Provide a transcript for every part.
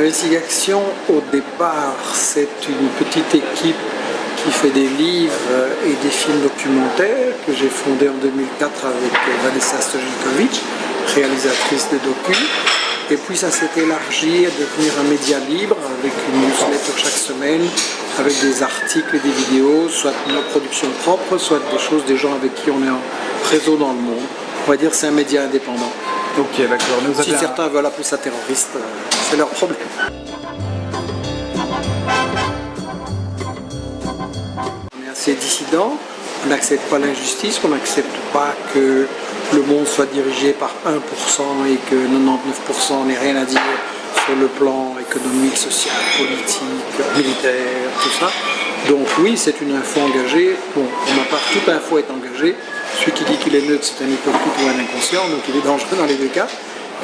Investigation, au départ, c'est une petite équipe qui fait des livres et des films documentaires que j'ai fondé en 2004 avec Vanessa Stojikovic, réalisatrice de docu. Et puis ça s'est élargi à devenir un média libre avec une newsletter chaque semaine, avec des articles et des vidéos, soit nos productions propres, soit des choses des gens avec qui on est en réseau dans le monde. On va dire que c'est un média indépendant. Ok, d'accord. Si certains veulent appeler ça terroriste, c'est leur problème. On est assez dissident, on n'accepte pas l'injustice, on n'accepte pas que le monde soit dirigé par 1% et que 99% n'ait rien à dire sur le plan économique, social, politique, militaire, tout ça. Donc oui, c'est une info engagée. Bon, pour ma part, toute info est engagée. Celui qui dit qu'il est neutre, c'est un hypocrite ou un inconscient, donc il est dangereux dans les deux cas.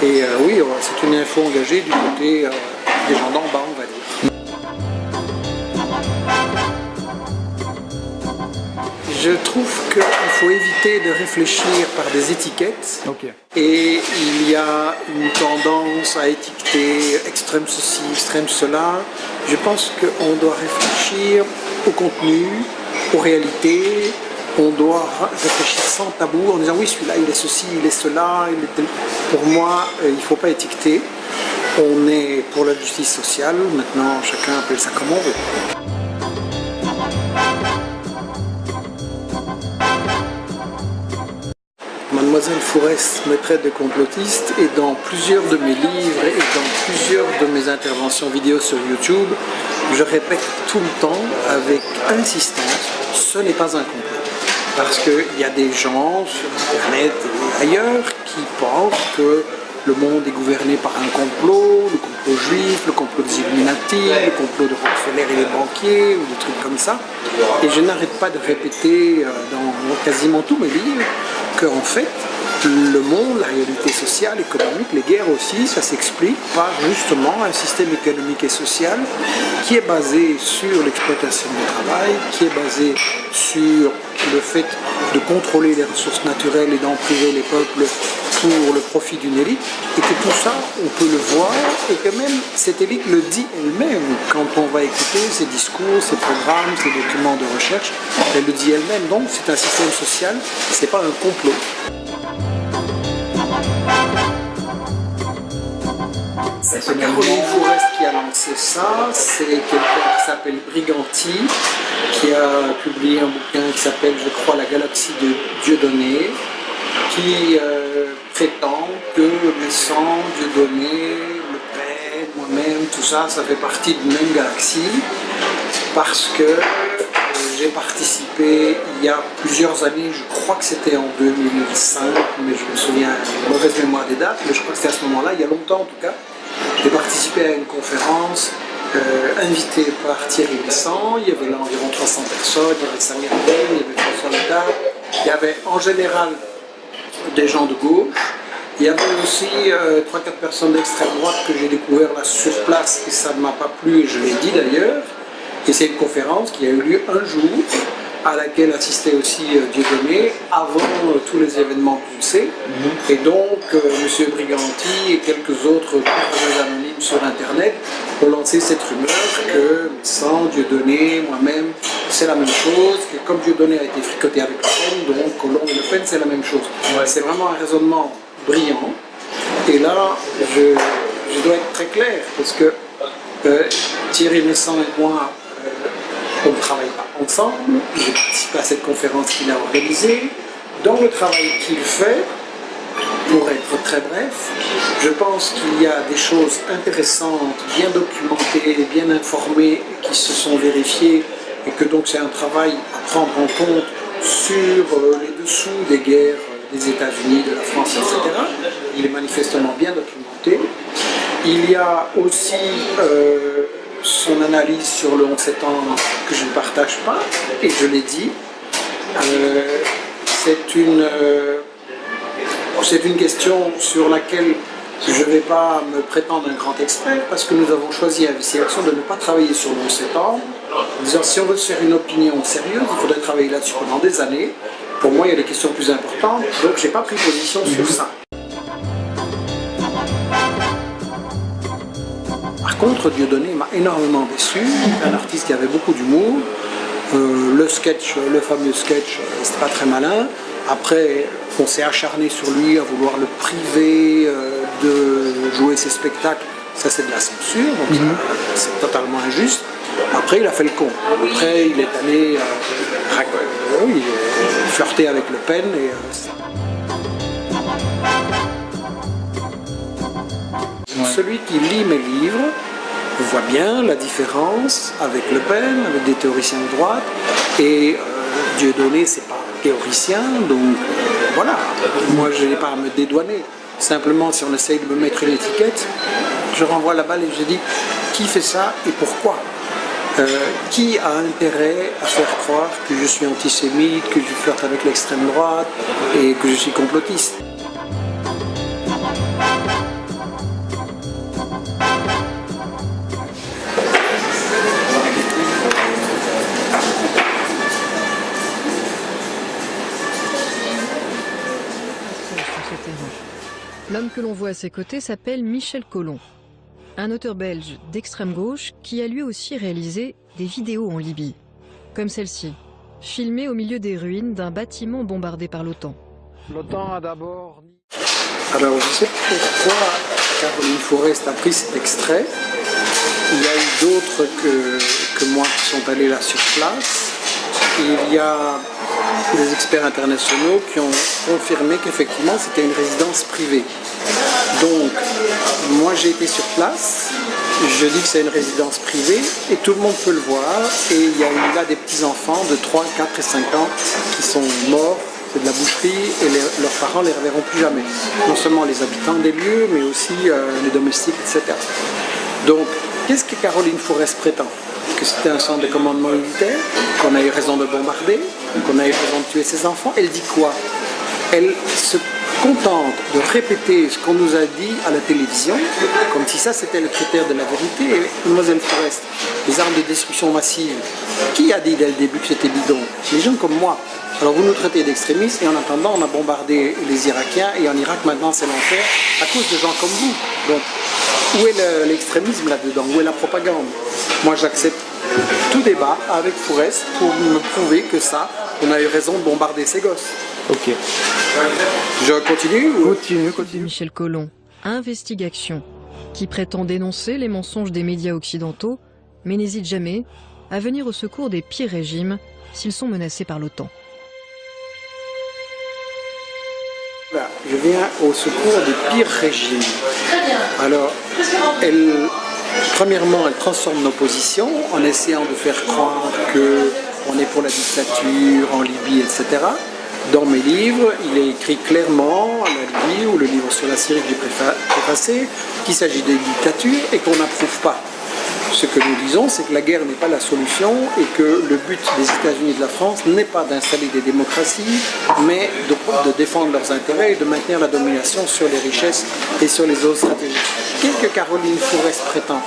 Et oui, c'est une info engagée du côté des gens d'en bas, on va dire. Je trouve qu'il faut éviter de réfléchir par des étiquettes. Okay. Et il y a une tendance à étiqueter extrême ceci, extrême cela. Je pense qu'on doit réfléchir au contenu, aux réalités. On doit réfléchir sans tabou en disant oui, celui-là il est ceci, il est cela. Pour moi, il ne faut pas étiqueter. On est pour la justice sociale. Maintenant, chacun appelle ça comme on veut. Mademoiselle Fourest me traite de complotiste et dans plusieurs de mes livres et dans plusieurs de mes interventions vidéo sur YouTube, je répète tout le temps avec insistance, ce n'est pas un complot. Parce qu'il y a des gens sur Internet et ailleurs qui pensent que le monde est gouverné par un complot, le complot juif, le complot des Illuminati, le complot de Rockefeller et les banquiers, ou des trucs comme ça. Et je n'arrête pas de répéter dans quasiment tous mes livres qu'en fait, le monde, la réalité sociale, économique, les guerres aussi, ça s'explique par justement un système économique et social qui est basé sur l'exploitation du travail, qui est basé sur le fait de contrôler les ressources naturelles et d'en priver les peuples pour le profit d'une élite, et que tout ça, on peut le voir, et que même cette élite le dit elle-même quand on va écouter ses discours, ses programmes, ses documents de recherche, elle le dit elle-même. Donc c'est un système social, c'est pas un complot. C'est Caroline Fourest qui a lancé ça, c'est quelqu'un qui s'appelle Briganti, qui a publié un bouquin qui s'appelle, je crois, La galaxie de Dieudonné, qui prétend que mes sangs, Dieudonné, Le Pen, moi-même, tout ça, ça fait partie d'une même galaxie, parce que j'ai participé il y a plusieurs années, je crois que c'était en 2005, mais je me souviens, mauvaise mémoire des dates, mais je crois que c'était à ce moment-là, il y a longtemps en tout cas. J'ai participé à une conférence invitée par Thierry Besson. Il y avait là environ 300 personnes, il y avait Samir Ben, il y avait François Letard, il y avait en général des gens de gauche. Il y avait aussi 3-4 personnes d'extrême droite que j'ai découvert là sur place et ça ne m'a pas plu et je l'ai dit d'ailleurs. Et c'est une conférence qui a eu lieu un jour, à laquelle assistait aussi Dieudonné avant tous les événements pulsés. Et donc, M. Briganti et quelques autres anonymes sur Internet ont lancé cette rumeur que sans Dieudonné, moi-même, c'est la même chose, que comme Dieudonné a été fricoté avec Le Pen, donc Hollande et Le Pen, c'est la même chose. Ouais. C'est vraiment un raisonnement brillant. Et là, je dois être très clair, parce que Thierry Besson et moi, on ne travaille pas ensemble. J'ai participé à cette conférence qu'il a organisée. Dans le travail qu'il fait, pour être très bref, je pense qu'il y a des choses intéressantes, bien documentées, bien informées, qui se sont vérifiées, et que donc c'est un travail à prendre en compte sur les dessous des guerres des États-Unis, de la France, etc. Il est manifestement bien documenté. Il y a aussi son analyse sur le 11 septembre que je ne partage pas, et je l'ai dit. C'est une question sur laquelle je ne vais pas me prétendre un grand expert, parce que nous avons choisi à Vici Action de ne pas travailler sur le 11 septembre, en disant si on veut se faire une opinion sérieuse, il faudrait travailler là-dessus pendant des années. Pour moi, il y a des questions plus importantes, donc je n'ai pas pris position sur ça. Par Par contre, Dieudonné m'a énormément déçu, un artiste qui avait beaucoup d'humour. Le sketch, le fameux sketch, c'était pas très malin. Après, on s'est acharné sur lui à vouloir le priver de jouer ses spectacles. Ça, c'est de la censure, donc c'est totalement injuste. Après, il a fait le con. Après, il est allé flirter avec Le Pen. Celui qui lit mes livres voit bien la différence avec Le Pen, avec des théoriciens de droite. Et Dieudonné, c'est pas un théoricien, donc voilà. Moi, je n'ai pas à me dédouaner. Simplement, si on essaye de me mettre une étiquette, je renvoie la balle et je dis qui fait ça et pourquoi. Qui a intérêt à faire croire que je suis antisémite, que je flirte avec l'extrême droite et que je suis complotiste. L'homme que l'on voit à ses côtés s'appelle Michel Collomb, un auteur belge d'extrême gauche qui a lui aussi réalisé des vidéos en Libye, comme celle-ci, filmée au milieu des ruines d'un bâtiment bombardé par l'OTAN. L'OTAN a d'abord... Alors je sais pourquoi Caroline Forest a pris cet extrait. Il y a eu d'autres que moi qui sont allés là sur place. Il y a des experts internationaux qui ont confirmé qu'effectivement c'était une résidence privée. Donc, moi j'ai été sur place, je dis que c'est une résidence privée et tout le monde peut le voir. Et il y a eu là des petits-enfants de 3, 4 et 5 ans qui sont morts, c'est de la boucherie et leurs parents ne les reverront plus jamais. Non seulement les habitants des lieux, mais aussi les domestiques, etc. Donc, qu'est-ce que Caroline Forest prétend? Que c'était un centre de commandement militaire, qu'on a eu raison de bombarder, qu'on a eu raison de tuer ses enfants. Elle dit quoi? Elle se contente de répéter ce qu'on nous a dit à la télévision, comme si ça c'était le critère de la vérité. Et Mademoiselle Forest, les armes de destruction massive, qui a dit dès le début que c'était bidon? Les gens comme moi. Alors vous nous traitez d'extrémistes et en attendant on a bombardé les Irakiens et en Irak maintenant c'est l'enfer à cause de gens comme vous. Donc où est l'extrémisme là-dedans? Où est la propagande? Moi j'accepte tout débat avec Forest pour me prouver que ça, on a eu raison de bombarder ces gosses. Ok. Je continue ou... Continue. Michel Collomb, Investigation, qui prétend dénoncer les mensonges des médias occidentaux, mais n'hésite jamais à venir au secours des pires régimes s'ils sont menacés par l'OTAN. Là, je viens au secours des pires régimes. Alors, premièrement, elle transforme nos positions en essayant de faire croire qu'on est pour la dictature en Libye, etc. Dans mes livres, il est écrit clairement, la Libye ou le livre sur la Syrie que j'ai préfacé, qu'il s'agit de dictature et qu'on n'approuve pas. Ce que nous disons, c'est que la guerre n'est pas la solution et que le but des États-Unis et de la France n'est pas d'installer des démocraties, mais de défendre leurs intérêts et de maintenir la domination sur les richesses et sur les autres stratégies. Qu'est-ce que Caroline Forest prétend?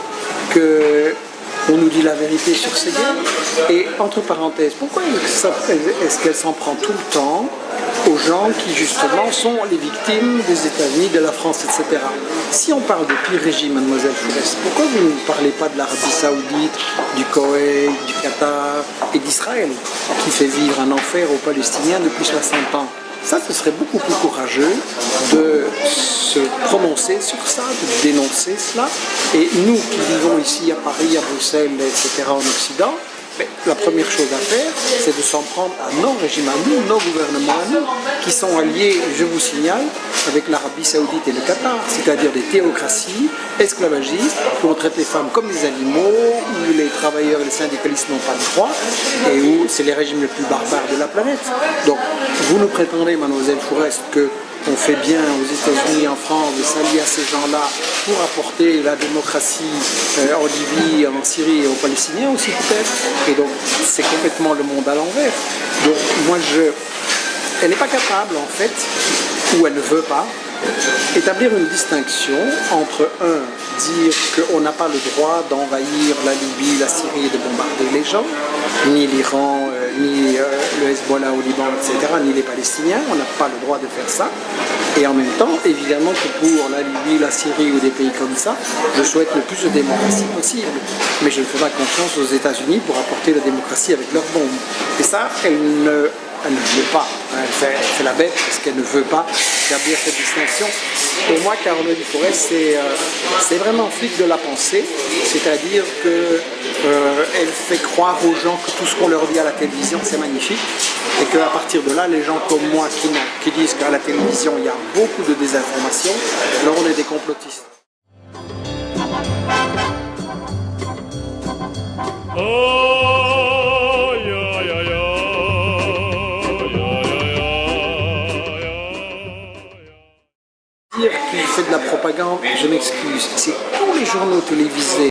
On nous dit la vérité sur ces guerres. Et entre parenthèses, pourquoi est-ce qu'elle s'en prend tout le temps aux gens qui justement sont les victimes des États-Unis, de la France, etc. Si on parle de pire régime, Mademoiselle Forest, pourquoi vous ne parlez pas de l'Arabie Saoudite, du Koweït, du Qatar et d'Israël, qui fait vivre un enfer aux Palestiniens depuis 60 ans? Ça, ce serait beaucoup plus courageux de se prononcer sur ça, de dénoncer cela. Et nous qui vivons ici à Paris, à Bruxelles, etc., en Occident, la première chose à faire, c'est de s'en prendre à nos régimes, à nous, nos gouvernements à nous, qui sont alliés, je vous signale, avec l'Arabie Saoudite et le Qatar, c'est-à-dire des théocraties esclavagistes où on traite les femmes comme des animaux, où les travailleurs et les syndicalistes n'ont pas de droits, et où c'est les régimes les plus barbares de la planète. Donc, vous nous prétendez, Mademoiselle Forest, qu'on fait bien aux États-Unis, en France, de s'allier à ces gens-là pour apporter la démocratie en Libye, en Syrie et aux Palestiniens aussi peut-être. Et donc c'est complètement le monde à l'envers. Donc moi elle n'est pas capable en fait, ou elle ne veut pas, établir une distinction entre dire qu'on n'a pas le droit d'envahir la Libye, la Syrie et de bombarder les gens, ni l'Iran, ni le Hezbollah au Liban, etc., ni les Palestiniens, on n'a pas le droit de faire ça. Et en même temps, évidemment que pour la Libye, la Syrie ou des pays comme ça, je souhaite le plus de démocratie possible. Mais je ne fais pas confiance aux États-Unis pour apporter la démocratie avec leurs bombes. Et ça, elle ne veut pas. Elle fait la bête parce qu'elle ne veut pas établir cette distinction. Pour moi, Caroline Forest, c'est vraiment flic de la pensée, c'est-à-dire qu'elle fait croire aux gens que tout ce qu'on leur dit à la télévision, c'est magnifique, et qu'à partir de là, les gens comme moi qui disent qu'à la télévision, il y a beaucoup de désinformation, alors on est des complotistes. Dire qu'il fait de la propagande, je m'excuse, c'est tous les journaux télévisés